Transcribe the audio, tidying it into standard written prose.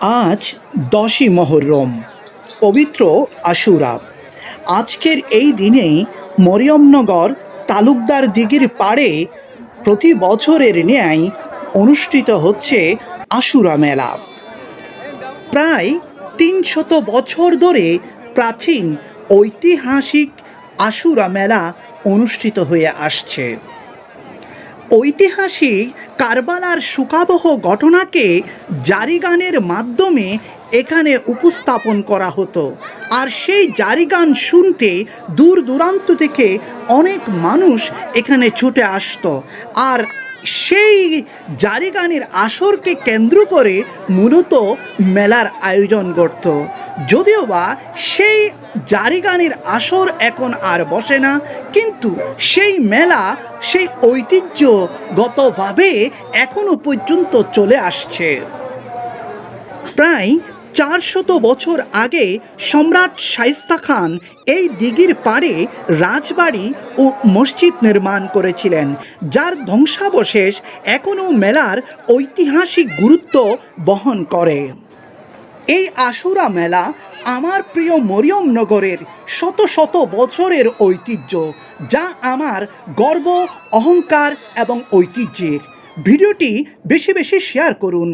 আজ ১০ই মহররম, পবিত্র আশুরা। আজকের এই দিনে মরিয়মনগর তালুকদার দিঘির পাড়ে প্রতি বছরের ন্যায় অনুষ্ঠিত হচ্ছে আশুরা মেলা। প্রায় ৩০০ বছর ধরে প্রাচীন ঐতিহাসিক আশুরা মেলা অনুষ্ঠিত হয়ে আসছে। ঐতিহাসিক কারবালার শোকাবহ ঘটনাকে জারিগানের মাধ্যমে এখানে উপস্থাপন করা হতো, আর সেই জারিগান শুনতে দূর দূরান্ত থেকে অনেক মানুষ এখানে ছুটে আসতো। আর সেই জারিগানের আসরকে কেন্দ্র করে মূলত মেলার আয়োজন করত। যদিও বা সেই জারিগানের আসর এখন আর বসে না, কিন্তু সেই মেলা সেই ঐতিহ্যগতভাবে এখনো পর্যন্ত চলে আসছে। প্রায় ৪০০ বছর আগে সম্রাট শায়েস্তা খান এই দিঘির পাড়ে রাজবাড়ি ও মসজিদ নির্মাণ করেছিলেন, যার ধ্বংসাবশেষ এখনও মেলার ঐতিহাসিক গুরুত্ব বহন করে। এই আশুরা মেলা আমার প্রিয় মরিয়মনগরের শত শত বছরের ঐতিহ্য, যা আমার গর্ব, অহংকার এবং ঐতিহ্যের। ভিডিওটি বেশি বেশি শেয়ার করুন।